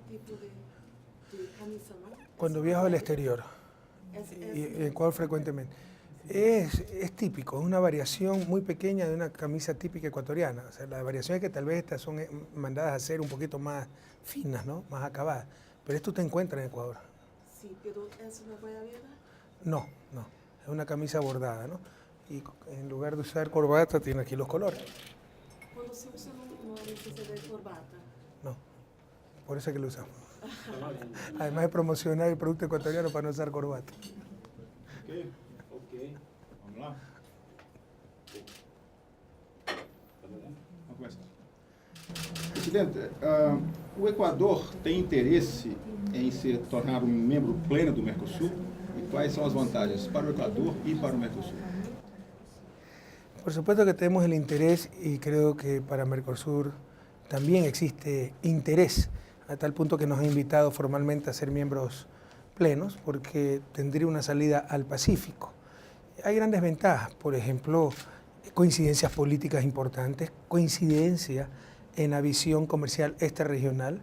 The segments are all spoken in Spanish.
tipo de camisa, ¿no? Cuando viajo al exterior, y en Ecuador frecuentemente, es típico, es una variación muy pequeña de una camisa típica ecuatoriana. O sea, la variación es que tal vez estas son mandadas a ser un poquito más finas, ¿no? Más acabadas. Pero esto te encuentras en Ecuador. Sí, pero es una guayabera. No, no, es una camisa bordada, ¿no? Y en lugar de usar corbata, tiene aquí los colores. Cuando se usa no necesita de corbata. No, por eso es que lo usamos. Además de promocionar el producto ecuatoriano para no usar corbata. Ok. Vamos lá? Vamos começar. Presidente, o Equador tem interesse em se tornar membro pleno do Mercosul? E quais são as vantagens para o Equador e para o Mercosul? Por supuesto que tenemos el interés y creo que para Mercosur también existe interés, a tal punto que nos ha invitado formalmente a ser miembros plenos porque tendría una salida al Pacífico. Hay grandes ventajas, por ejemplo, coincidencias políticas importantes, coincidencia en la visión comercial extrarregional.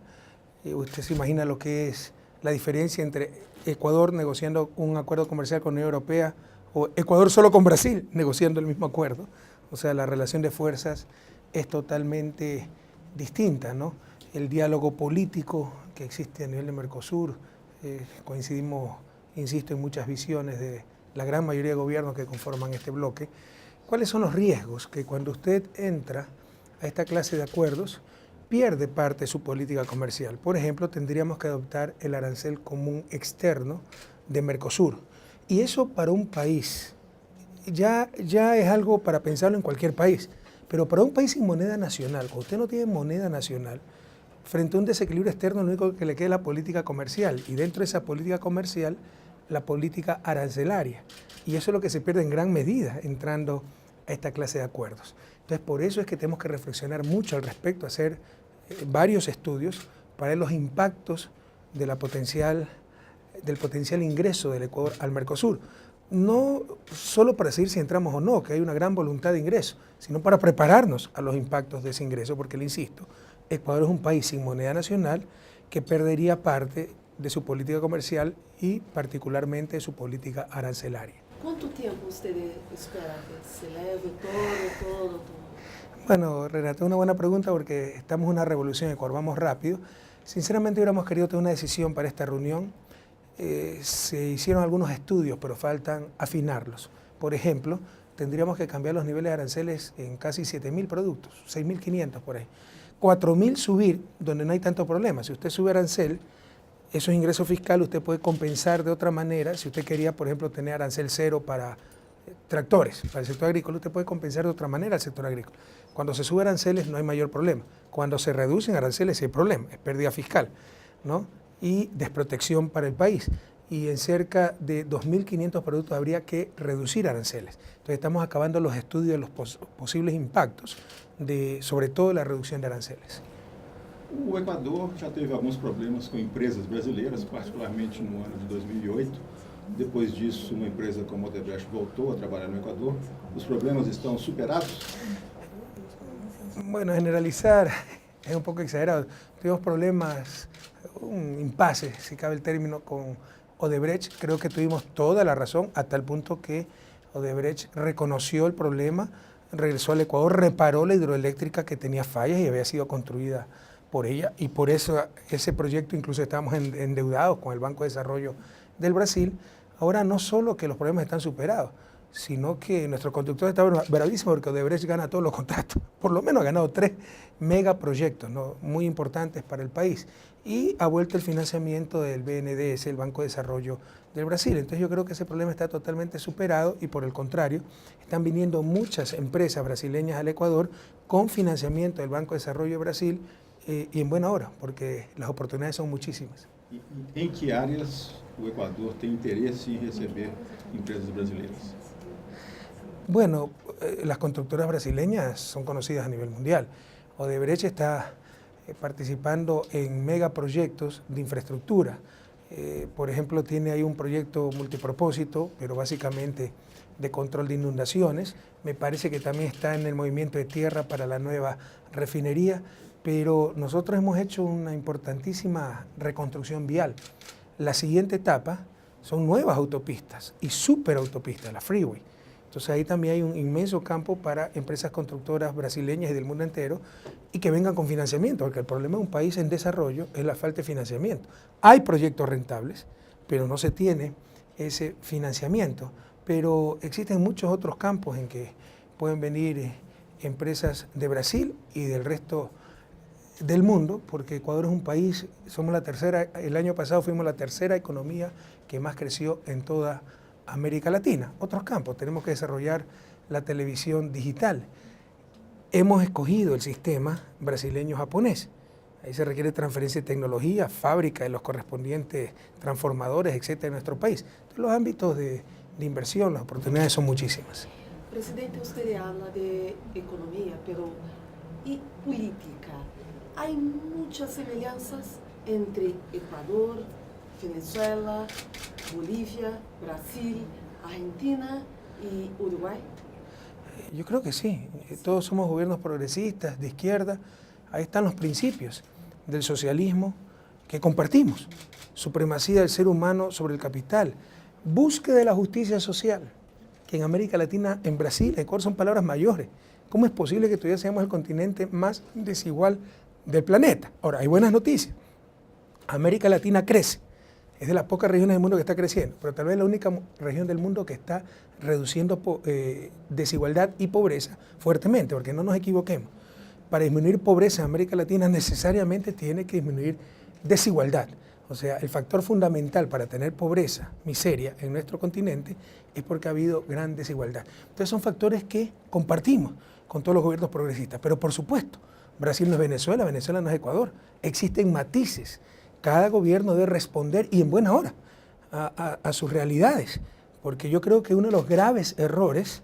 Usted se imagina lo que es la diferencia entre Ecuador negociando un acuerdo comercial con la Unión Europea o Ecuador solo con Brasil negociando el mismo acuerdo. O sea, la relación de fuerzas es totalmente distinta, ¿no? El diálogo político que existe a nivel de Mercosur, coincidimos, insisto, en muchas visiones de la gran mayoría de gobiernos que conforman este bloque. ¿Cuáles son los riesgos? Que cuando usted entra a esta clase de acuerdos, pierde parte de su política comercial. Por ejemplo, tendríamos que adoptar el arancel común externo de Mercosur. Y eso para un país ya es algo para pensarlo en cualquier país, pero para un país sin moneda nacional, cuando usted no tiene moneda nacional, frente a un desequilibrio externo, lo único que le queda es la política comercial, y dentro de esa política comercial, la política arancelaria. Y eso es lo que se pierde en gran medida entrando a esta clase de acuerdos. Entonces, por eso es que tenemos que reflexionar mucho al respecto, hacer varios estudios para ver los impactos de del potencial ingreso del Ecuador al Mercosur. No solo para decidir si entramos o no, que hay una gran voluntad de ingreso, sino para prepararnos a los impactos de ese ingreso, porque le insisto, Ecuador es un país sin moneda nacional que perdería parte de su política comercial y particularmente de su política arancelaria. ¿Cuánto tiempo usted espera que se leve todo? Bueno, Renata, una buena pregunta porque estamos en una revolución en Ecuador, vamos rápido. Sinceramente hubiéramos querido tener una decisión para esta reunión. Se hicieron algunos estudios, pero faltan afinarlos. Por ejemplo, tendríamos que cambiar los niveles de aranceles en casi 7.000 productos, 6.500 por ahí. 4.000 subir donde no hay tanto problema. Si usted sube arancel, esos ingresos fiscales usted puede compensar de otra manera. Si usted quería, por ejemplo, tener arancel cero para tractores, para el sector agrícola, usted puede compensar de otra manera al sector agrícola. Cuando se sube aranceles no hay mayor problema. Cuando se reducen aranceles hay problema, es pérdida fiscal, ¿no? Y desprotección para el país. Y en cerca de 2.500 productos habría que reducir aranceles. Entonces estamos acabando los estudios de los posibles impactos, sobre todo la reducción de aranceles. O Equador já teve alguns problemas com empresas brasileiras, particularmente no ano de 2008. Depois disso, uma empresa como a Odebrecht voltou a trabalhar no Equador. Os problemas estão superados? Bueno, generalizar es un poco exagerado. Tuvimos problemas, un impasse, si cabe el término, con Odebrecht. Creo que tuvimos toda la razón, a tal punto que Odebrecht reconoció el problema, regresó al Ecuador, reparó la hidroeléctrica que tenía fallas y había sido construida por ella, y por eso ese proyecto incluso estábamos endeudados con el Banco de Desarrollo del Brasil. Ahora no solo que los problemas están superados, sino que nuestro conductor está bravísimo porque Odebrecht gana todos los contratos. Por lo menos ha ganado 3 megaproyectos, ¿no?, muy importantes para el país, y ha vuelto el financiamiento del BNDES, el Banco de Desarrollo del Brasil. Entonces yo creo que ese problema está totalmente superado y por el contrario, están viniendo muchas empresas brasileñas al Ecuador con financiamiento del Banco de Desarrollo de Brasil y en buena hora, porque las oportunidades son muchísimas. Em que áreas o Equador tem interesse em receber empresas brasileiras? Bueno, las constructoras brasileñas son conocidas a nivel mundial. Odebrecht está participando en megaproyectos de infraestructura. Por ejemplo, tiene ahí un proyecto multipropósito, pero básicamente de control de inundaciones. Me parece que también está en el movimiento de tierra para la nueva refinería. pero nosotros hemos hecho una importantísima reconstrucción vial. La siguiente etapa son nuevas autopistas y superautopistas, la freeway. Entonces ahí también hay un inmenso campo para empresas constructoras brasileñas y del mundo entero y que vengan con financiamiento, porque el problema de un país en desarrollo es la falta de financiamiento. Hay proyectos rentables, pero no se tiene ese financiamiento. Pero existen muchos otros campos en que pueden venir empresas de Brasil y del resto del mundo, porque Ecuador es un país, somos la tercera, el año pasado fuimos la tercera economía que más creció en toda América Latina. Otros campos, tenemos que desarrollar la televisión digital. Hemos escogido el sistema brasileño-japonés. Ahí se requiere transferencia de tecnología, fábrica de los correspondientes transformadores, etcétera, en nuestro país. Entonces, los ámbitos de inversión, las oportunidades son muchísimas. Presidente, usted habla de economía, pero ¿y política? Hay muchas semejanzas entre Ecuador, Venezuela, Bolivia, Brasil, Argentina y Uruguay. Yo creo que sí. Todos somos gobiernos progresistas, de izquierda. Ahí están los principios del socialismo que compartimos. Supremacía del ser humano sobre el capital. Búsqueda de la justicia social, que en América Latina, en Brasil, en Ecuador son palabras mayores. ¿Cómo es posible que todavía seamos el continente más desigual del planeta? Ahora, hay buenas noticias. América Latina crece. Es de las pocas regiones del mundo que está creciendo, pero tal vez la única región del mundo que está reduciendo desigualdad y pobreza fuertemente, porque no nos equivoquemos. Para disminuir pobreza en América Latina necesariamente tiene que disminuir desigualdad. O sea, el factor fundamental para tener pobreza, miseria en nuestro continente es porque ha habido gran desigualdad. Entonces son factores que compartimos con todos los gobiernos progresistas. Pero por supuesto, Brasil no es Venezuela, Venezuela no es Ecuador. Existen matices. Cada gobierno debe responder, y en buena hora, a sus realidades. Porque yo creo que uno de los graves errores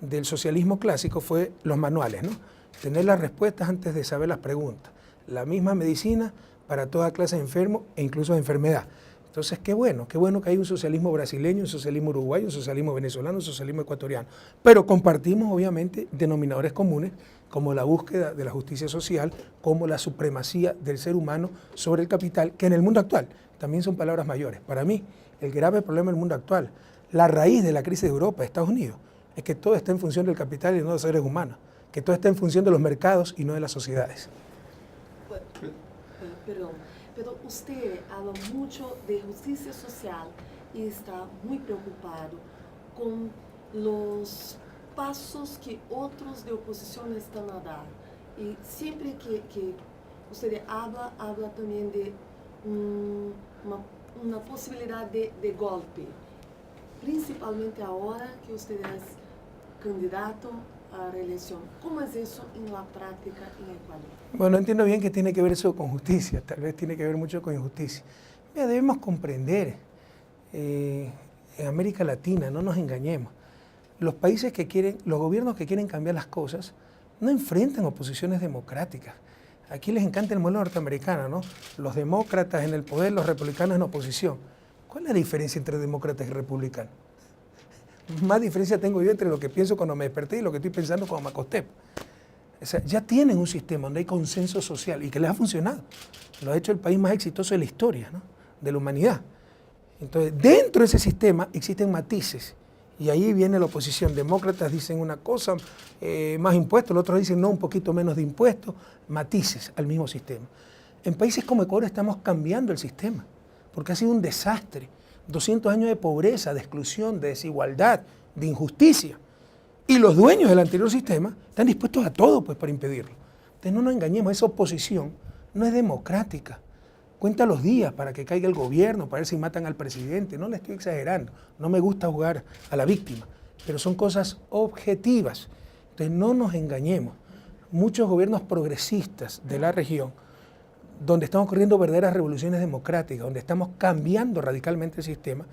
del socialismo clásico fue los manuales, ¿no? Tener las respuestas antes de saber las preguntas. La misma medicina para toda clase de enfermo e incluso de enfermedad. Entonces, qué bueno que hay un socialismo brasileño, un socialismo uruguayo, un socialismo venezolano, un socialismo ecuatoriano. Pero compartimos, obviamente, denominadores comunes, como la búsqueda de la justicia social, como la supremacía del ser humano sobre el capital, que en el mundo actual también son palabras mayores. Para mí, el grave problema del mundo actual, la raíz de la crisis de Europa, de Estados Unidos, es que todo está en función del capital y no de los seres humanos, que todo está en función de los mercados y no de las sociedades. Pero usted habla mucho de justicia social y está muy preocupado con los pasos que otros de oposición están a dar. Y siempre que usted habla también de una posibilidad de golpe, principalmente ahora que usted es candidato a reelección. ¿Cómo es eso en la práctica en Ecuador? Bueno, entiendo bien que tiene que ver eso con justicia, tal vez tiene que ver mucho con injusticia. Mira, debemos comprender, en América Latina, no nos engañemos, los países que quieren, los gobiernos que quieren cambiar las cosas, no enfrentan oposiciones democráticas. Aquí les encanta el modelo norteamericano, ¿no? Los demócratas en el poder, los republicanos en oposición. ¿Cuál es la diferencia entre demócratas y republicanos? Más diferencia tengo yo entre lo que pienso cuando me desperté y lo que estoy pensando cuando me acosté. O sea, ya tienen un sistema donde hay consenso social y que les ha funcionado. Lo ha hecho el país más exitoso de la historia, ¿no? De la humanidad. Entonces, dentro de ese sistema existen matices. Y ahí viene la oposición. Demócratas dicen una cosa, más impuestos, los otros dicen no, un poquito menos de impuestos, matices al mismo sistema. En países como Ecuador estamos cambiando el sistema, porque ha sido un desastre. 200 años de pobreza, de exclusión, de desigualdad, de injusticia. Y los dueños del anterior sistema están dispuestos a todo pues, para impedirlo. Entonces no nos engañemos, esa oposición no es democrática. Cuenta los días para que caiga el gobierno, para ver si matan al presidente. No le estoy exagerando, no me gusta jugar a la víctima, pero son cosas objetivas. Entonces no nos engañemos. Muchos gobiernos progresistas de la región, donde están ocurriendo verdaderas revoluciones democráticas, donde estamos cambiando radicalmente el sistema,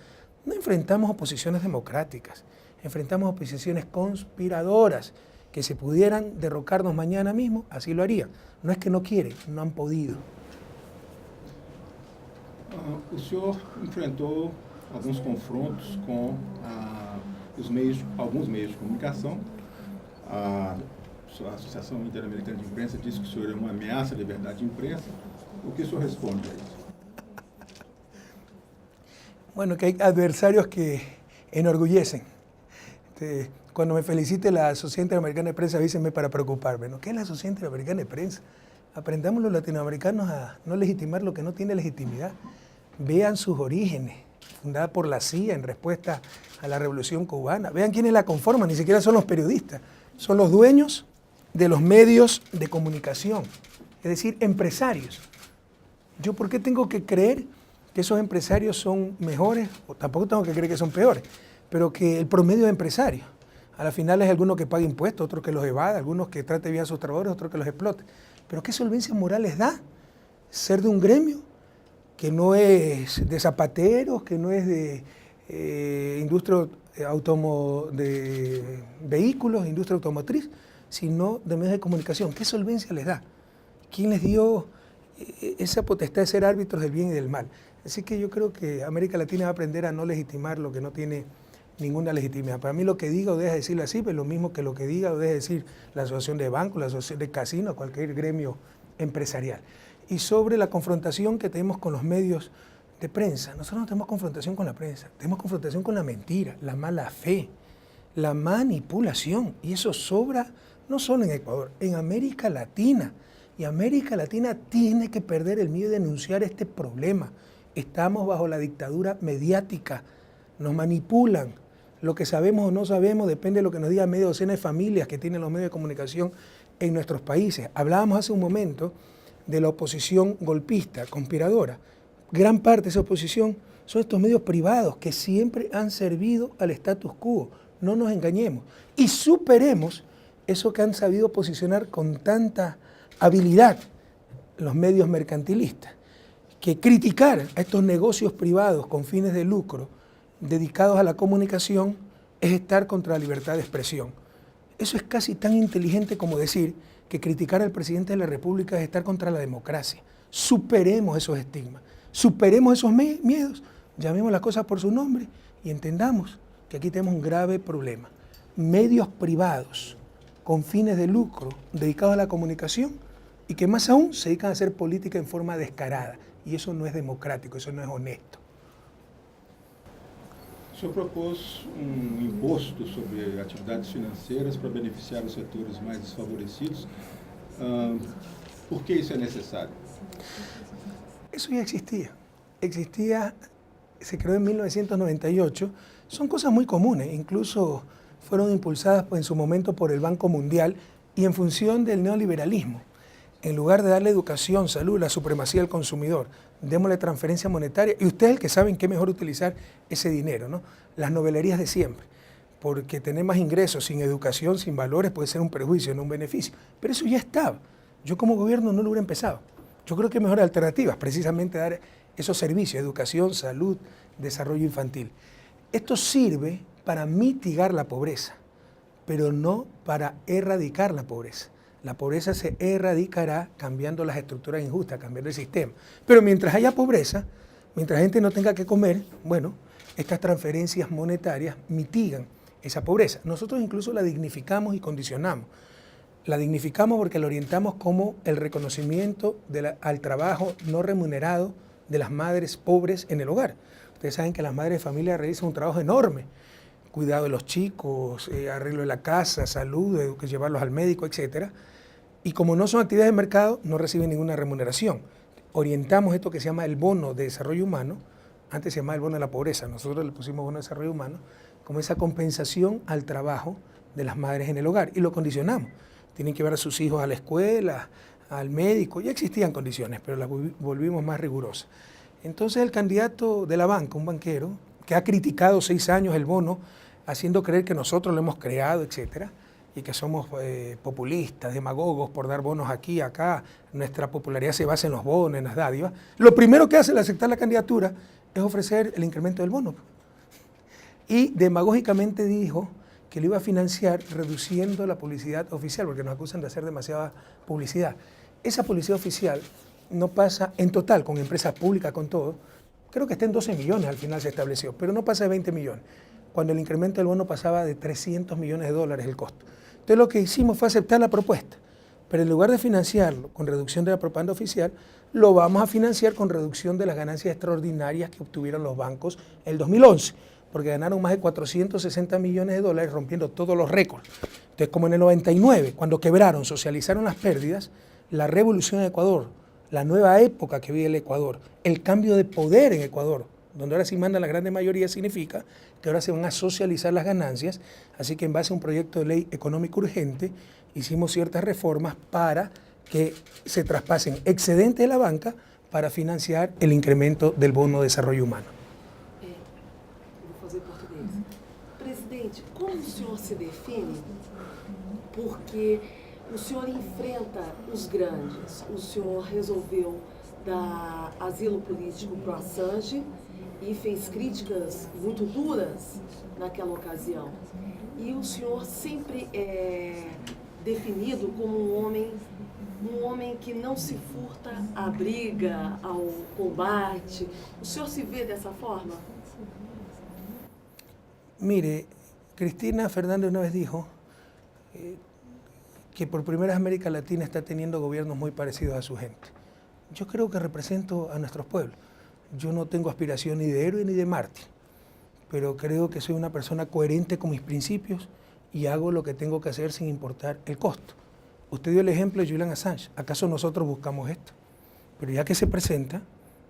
no enfrentamos oposiciones democráticas, enfrentamos oposiciones conspiradoras, que si pudieran derrocarnos mañana mismo, así lo harían. No es que no quieren, no han podido. O senhor enfrentou alguns confrontos com alguns meios de comunicação, a Associação Interamericana de Imprensa diz que o senhor é uma ameaça à liberdade de imprensa. O que o senhor responde a isso? Bueno, que hay adversarios que enorgullecen. Cuando me felicite la Sociedad Interamericana de Prensa, avísenme para preocuparme, ¿no? ¿Qué es la Sociedad Interamericana de Prensa? Aprendamos los latinoamericanos a no legitimar lo que no tiene legitimidad. Vean sus orígenes, fundada por la CIA en respuesta a la Revolución Cubana. Vean quiénes la conforman, ni siquiera son los periodistas, son los dueños de los medios de comunicación, es decir, empresarios. ¿Yo por qué tengo que creer que esos empresarios son mejores? O tampoco tengo que creer que son peores, pero que el promedio de empresarios. A la final es alguno que paga impuestos, otro que los evade, algunos que trate bien a sus trabajadores, otro que los explote. Pero ¿qué solvencia moral les da ser de un gremio que no es de zapateros, que no es de industria de vehículos, industria automotriz, sino de medios de comunicación? ¿Qué solvencia les da? ¿Quién les dio esa potestad de ser árbitros del bien y del mal? Así que yo creo que América Latina va a aprender a no legitimar lo que no tiene ninguna legitimidad. Para mí lo que diga o deja de decirlo así, pues lo mismo que lo que diga o deja de decir la asociación de bancos, la asociación de casinos, cualquier gremio empresarial. Y sobre la confrontación que tenemos con los medios de prensa, nosotros no tenemos confrontación con la prensa, tenemos confrontación con la mentira, la mala fe, la manipulación. Y eso sobra no solo en Ecuador, en América Latina. Y América Latina tiene que perder el miedo de denunciar este problema. Estamos bajo la dictadura mediática, nos manipulan. Lo que sabemos o no sabemos depende de lo que nos diga media docena de familias que tienen los medios de comunicación en nuestros países. Hablábamos hace un momento de la oposición golpista, conspiradora. Gran parte de esa oposición son estos medios privados que siempre han servido al status quo. No nos engañemos. Y superemos eso que han sabido posicionar con tanta habilidad los medios mercantilistas, que criticar a estos negocios privados con fines de lucro dedicados a la comunicación es estar contra la libertad de expresión. Eso es casi tan inteligente como decir que criticar al presidente de la República es estar contra la democracia. Superemos esos estigmas, superemos esos miedos, llamemos las cosas por su nombre y entendamos que aquí tenemos un grave problema. Medios privados con fines de lucro dedicados a la comunicación y que más aún se dedican a hacer política en forma descarada. Y eso no es democrático, eso no es honesto. O senhor propôs imposto sobre atividades financeiras para beneficiar os setores mais desfavorecidos. ¿Por qué eso es necesario? Eso ya existía, se creó en 1998, son cosas muy comunes, incluso fueron impulsadas en su momento por el Banco Mundial y en función del neoliberalismo. En lugar de darle educación, salud, la supremacía del consumidor, démosle transferencia monetaria y ustedes el que saben qué mejor utilizar ese dinero, ¿no? Las novelerías de siempre, porque tener más ingresos sin educación, sin valores puede ser un perjuicio, no un beneficio, pero eso ya estaba. Yo como gobierno no lo hubiera empezado. Yo creo que hay mejores alternativas, precisamente dar esos servicios, educación, salud, desarrollo infantil. Esto sirve para mitigar la pobreza, pero no para erradicar la pobreza. La pobreza se erradicará cambiando las estructuras injustas, cambiando el sistema. Pero mientras haya pobreza, mientras la gente no tenga que comer, bueno, estas transferencias monetarias mitigan esa pobreza. Nosotros incluso la dignificamos y condicionamos. La dignificamos porque la orientamos como el reconocimiento al trabajo no remunerado de las madres pobres en el hogar. Ustedes saben que las madres de familia realizan un trabajo enorme. Cuidado de los chicos, arreglo de la casa, salud, llevarlos al médico, etc. Y como no son actividades de mercado, no reciben ninguna remuneración. Orientamos esto que se llama el bono de desarrollo humano, antes se llamaba el bono de la pobreza, nosotros le pusimos bono de desarrollo humano, como esa compensación al trabajo de las madres en el hogar. Y lo condicionamos. Tienen que llevar a sus hijos a la escuela, al médico, ya existían condiciones, pero las volvimos más rigurosas. Entonces el candidato de la banca, un banquero, que ha criticado 6 años el bono, haciendo creer que nosotros lo hemos creado, etcétera, y que somos populistas, demagogos por dar bonos aquí, acá, nuestra popularidad se basa en los bonos, en las dádivas. Lo primero que hace al aceptar la candidatura es ofrecer el incremento del bono. Y demagógicamente dijo que lo iba a financiar reduciendo la publicidad oficial, porque nos acusan de hacer demasiada publicidad. Esa publicidad oficial no pasa en total, con empresas públicas, con todo, creo que está en 12 millones al final se estableció, pero no pasa de 20 millones, cuando el incremento del bono pasaba de $300 millones el costo. Entonces lo que hicimos fue aceptar la propuesta, pero en lugar de financiarlo con reducción de la propaganda oficial, lo vamos a financiar con reducción de las ganancias extraordinarias que obtuvieron los bancos en el 2011, porque ganaron más de 460 millones de dólares rompiendo todos los récords. Entonces, como en el 99, cuando quebraron, socializaron las pérdidas, la revolución en Ecuador, la nueva época que vive el Ecuador, el cambio de poder en Ecuador, donde ahora sí manda la grande mayoría, significa que ahora se van a socializar las ganancias, así que en base a un proyecto de ley económico urgente, hicimos ciertas reformas para que se traspasen excedentes de la banca para financiar el incremento del bono de desarrollo humano. Vou fazer português. Presidente, como o senhor se define? Porque o senhor enfrenta os grandes, o senhor resolveu dar asilo político para o Assange e fez críticas muito duras naquela ocasião. E o senhor sempre é definido como um homem que não se furta à briga, ao combate. O senhor se vê dessa forma? Mire, Cristina Fernández una vez dijo que por primera vez América Latina está teniendo gobiernos muy parecidos a su gente. Yo creo que represento a nuestros pueblos. Yo no tengo aspiración ni de héroe ni de mártir, pero creo que soy una persona coherente con mis principios y hago lo que tengo que hacer sin importar el costo. Usted dio el ejemplo de Julian Assange. ¿Acaso nosotros buscamos esto? Pero ya que se presenta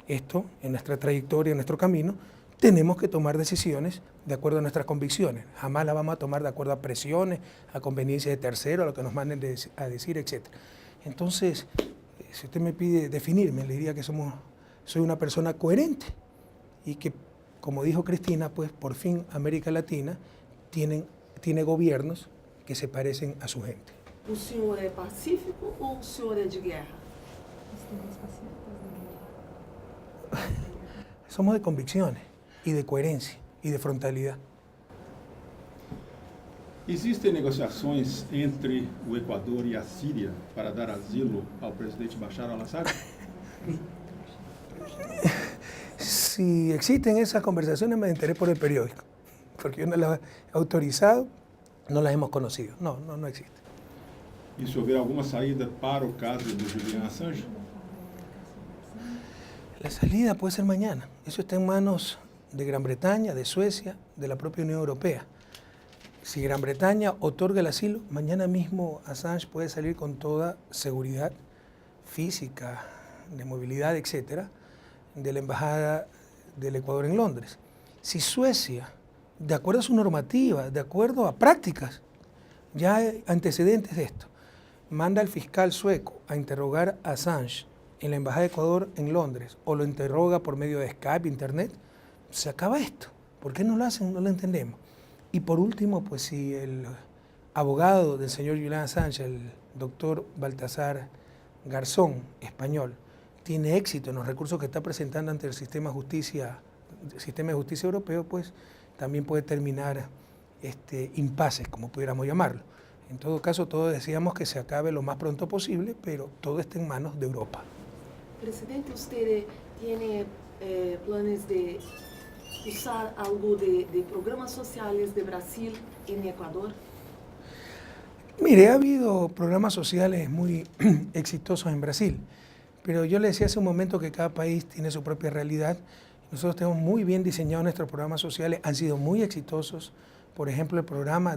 esto en nuestra trayectoria, en nuestro camino, tenemos que tomar decisiones de acuerdo a nuestras convicciones. Jamás las vamos a tomar de acuerdo a presiones, a conveniencia de terceros, a lo que nos manden a decir, etc. Entonces, si usted me pide definirme, le diría que soy una persona coherente y que, como dijo Cristina, pues por fin América Latina tiene gobiernos que se parecen a su gente. O senhor é pacífico ou o senhor é de guerra? Somos de convicciones y de coherencia y de frontalidad. Existem negociações entre o Equador e a Síria para dar asilo ao presidente Bashar al-Assad? Si existen esas conversaciones me enteré por el periódico, porque yo no las he autorizado, no las hemos conocido. No existe. E se houver alguma saída para o caso do Julian Assange? La salida puede ser mañana. Eso está en manos de Gran Bretaña, de Suecia, de la propia Unión Europea. Si Gran Bretaña otorga el asilo, mañana mismo Assange puede salir con toda seguridad física, de movilidad, etcétera, de la Embajada del Ecuador en Londres. Si Suecia, de acuerdo a su normativa, de acuerdo a prácticas, ya hay antecedentes de esto, manda al fiscal sueco a interrogar a Assange en la Embajada de Ecuador en Londres o lo interroga por medio de Skype, Internet, se acaba esto. ¿Por qué no lo hacen? No lo entendemos. Y por último, pues si el abogado del señor Julian Assange, el doctor Baltasar Garzón, español, tiene éxito en los recursos que está presentando ante el sistema de justicia europeo, pues también puede terminar impases, como pudiéramos llamarlo. En todo caso, todos deseamos que se acabe lo más pronto posible, pero todo está en manos de Europa. Presidente, ¿usted tiene planes de usar algo de programas sociales de Brasil en Ecuador? Mire, ha habido programas sociales muy exitosos en Brasil, pero yo le decía hace un momento que cada país tiene su propia realidad. Nosotros tenemos muy bien diseñados nuestros programas sociales, han sido muy exitosos. Por ejemplo, el programa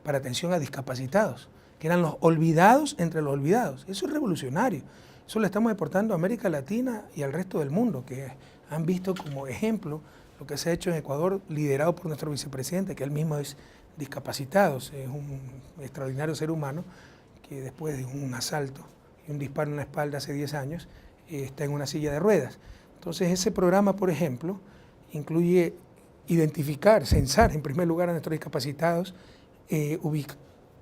para atención a discapacitados, que eran los olvidados entre los olvidados. Eso es revolucionario. Eso le estamos exportando a América Latina y al resto del mundo, que han visto como ejemplo lo que se ha hecho en Ecuador, liderado por nuestro vicepresidente, que él mismo es discapacitado, es un extraordinario ser humano, que después de un asalto y un disparo en la espalda hace 10 años, está en una silla de ruedas. Entonces ese programa, por ejemplo, incluye identificar, censar en primer lugar a nuestros discapacitados,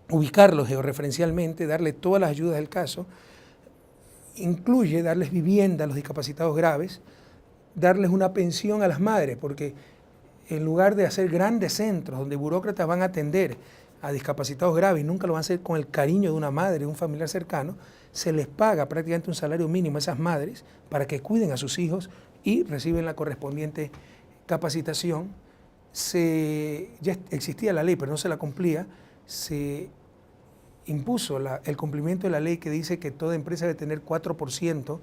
ubicarlos georreferencialmente, darle todas las ayudas del caso, incluye darles vivienda a los discapacitados graves, darles una pensión a las madres, porque en lugar de hacer grandes centros donde burócratas van a atender a discapacitados graves y nunca lo van a hacer con el cariño de una madre, de un familiar cercano, se les paga prácticamente un salario mínimo a esas madres para que cuiden a sus hijos y reciben la correspondiente capacitación. Ya existía la ley, pero no se la cumplía, se impuso el cumplimiento de la ley que dice que toda empresa debe tener 4%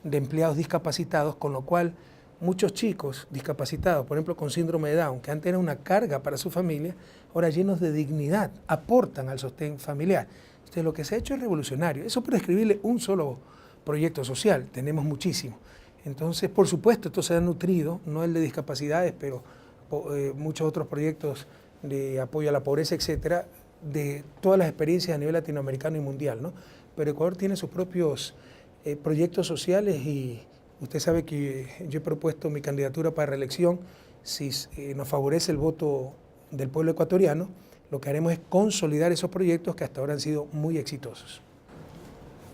de empleados discapacitados, con lo cual muchos chicos discapacitados, por ejemplo con síndrome de Down, que antes era una carga para su familia, ahora llenos de dignidad, aportan al sostén familiar. Entonces lo que se ha hecho es revolucionario. Eso por escribirle un solo proyecto social, tenemos muchísimo. Entonces, por supuesto, esto se ha nutrido, no el de discapacidades, pero muchos otros proyectos de apoyo a la pobreza, etcétera, de todas las experiencias a nivel latinoamericano y mundial, ¿no? Pero Ecuador tiene sus propios proyectos sociales y usted sabe que yo he propuesto mi candidatura para reelección. Si nos favorece el voto del pueblo ecuatoriano, lo que haremos es consolidar esos proyectos que hasta ahora han sido muy exitosos.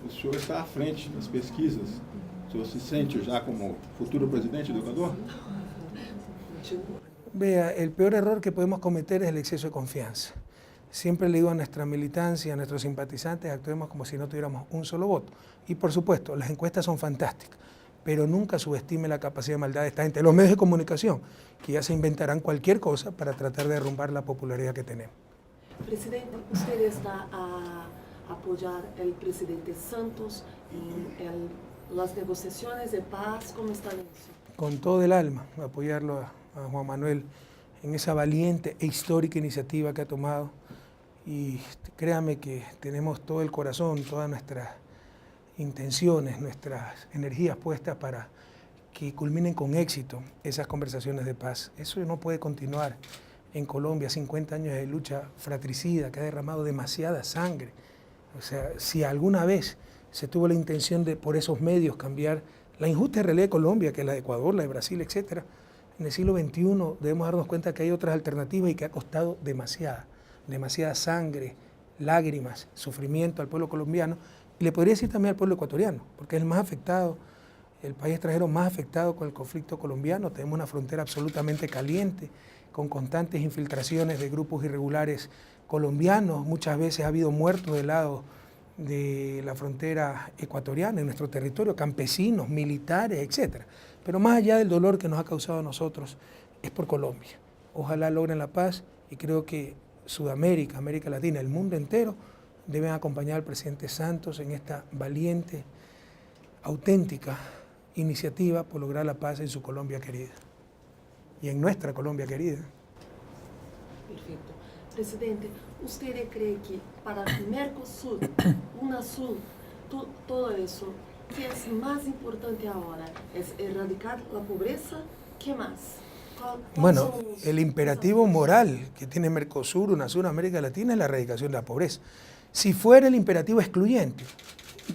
O senhor está à frente das pesquisas. O senhor se sente já como futuro presidente do Equador? Vea, el peor error que podemos cometer es el exceso de confianza. Siempre le digo a nuestra militancia, a nuestros simpatizantes, actuemos como si no tuviéramos un solo voto. Y por supuesto, las encuestas son fantásticas, pero nunca subestime la capacidad de maldad de esta gente. Los medios de comunicación, que ya se inventarán cualquier cosa para tratar de derrumbar la popularidad que tenemos. Presidente, usted está a apoyar al presidente Santos en las negociaciones de paz. ¿Cómo está eso? Con todo el alma, apoyarlo a Juan Manuel en esa valiente e histórica iniciativa que ha tomado. Y créame que tenemos todo el corazón, todas nuestras intenciones, nuestras energías puestas para que culminen con éxito esas conversaciones de paz. Eso no puede continuar en Colombia, 50 años de lucha fratricida que ha derramado demasiada sangre. O sea, si alguna vez se tuvo la intención de, por esos medios, cambiar la injusta realidad de Colombia, que es la de Ecuador, la de Brasil, etc., en el siglo XXI debemos darnos cuenta que hay otras alternativas y que ha costado demasiada sangre, lágrimas, sufrimiento al pueblo colombiano, y le podría decir también al pueblo ecuatoriano, porque es el más afectado, el país extranjero más afectado con el conflicto colombiano. Tenemos una frontera absolutamente caliente, con constantes infiltraciones de grupos irregulares colombianos. Muchas veces ha habido muertos del lado de la frontera ecuatoriana, en nuestro territorio, campesinos, militares, etc. Pero más allá del dolor que nos ha causado a nosotros, es por Colombia. Ojalá logren la paz y creo que Sudamérica, América Latina, el mundo entero deben acompañar al presidente Santos en esta valiente, auténtica iniciativa por lograr la paz en su Colombia querida y en nuestra Colombia querida. Perfecto. Presidente, ¿usted cree que para Mercosur, UNASUR, todo eso, qué es más importante ahora? ¿Es erradicar la pobreza? ¿Qué más? Bueno, el imperativo moral que tiene Mercosur, UNASUR, América Latina es la erradicación de la pobreza. Si fuera el imperativo excluyente,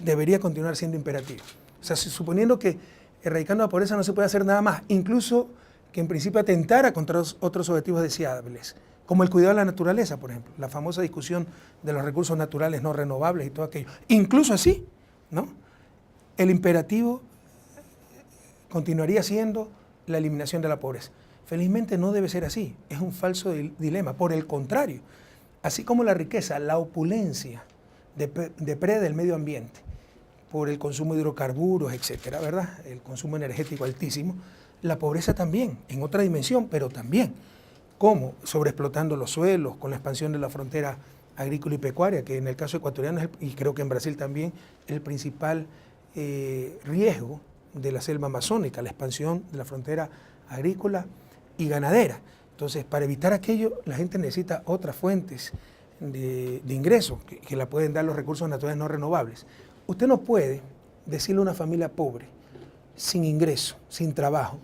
debería continuar siendo imperativo. O sea, suponiendo que erradicando la pobreza no se puede hacer nada más, incluso que en principio atentara contra otros objetivos deseables, como el cuidado de la naturaleza, por ejemplo, la famosa discusión de los recursos naturales no renovables y todo aquello. Incluso así, ¿no? El imperativo continuaría siendo la eliminación de la pobreza. Felizmente no debe ser así, es un falso dilema. Por el contrario, así como la riqueza, la opulencia depreda el medio ambiente por el consumo de hidrocarburos, etcétera, ¿verdad? El consumo energético altísimo, la pobreza también, en otra dimensión, pero también. ¿Cómo? Sobreexplotando los suelos, con la expansión de la frontera agrícola y pecuaria, que en el caso ecuatoriano, y creo que en Brasil también, es el principal riesgo de la selva amazónica, la expansión de la frontera agrícola y ganadera. Entonces, para evitar aquello, la gente necesita otras fuentes de ingresos que la pueden dar los recursos naturales no renovables. Usted no puede decirle a una familia pobre, sin ingreso, sin trabajo,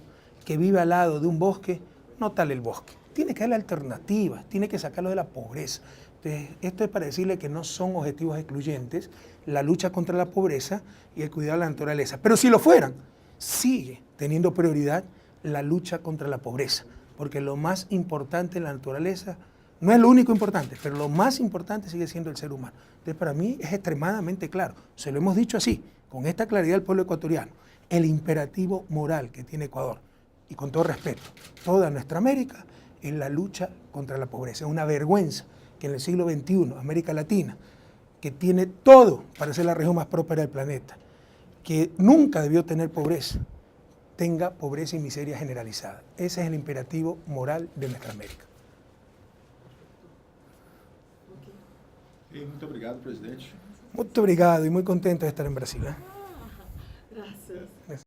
que vive al lado de un bosque, no tale el bosque. Tiene que darle alternativas, tiene que sacarlo de la pobreza. Entonces, esto es para decirle que no son objetivos excluyentes la lucha contra la pobreza y el cuidado de la naturaleza. Pero si lo fueran, sigue teniendo prioridad la lucha contra la pobreza, porque lo más importante en la naturaleza, no es lo único importante, pero lo más importante sigue siendo el ser humano. Entonces, para mí es extremadamente claro, se lo hemos dicho así, con esta claridad al pueblo ecuatoriano, el imperativo moral que tiene Ecuador, y con todo respeto, toda nuestra América, es la lucha contra la pobreza. Es una vergüenza que en el siglo XXI, América Latina, que tiene todo para ser la región más próspera del planeta, que nunca debió tener pobreza, tenga pobreza y miseria generalizada. Ese es el imperativo moral de nuestra América. Muito obrigado, presidente. Muito obrigado y muy contento de estar en Brasil.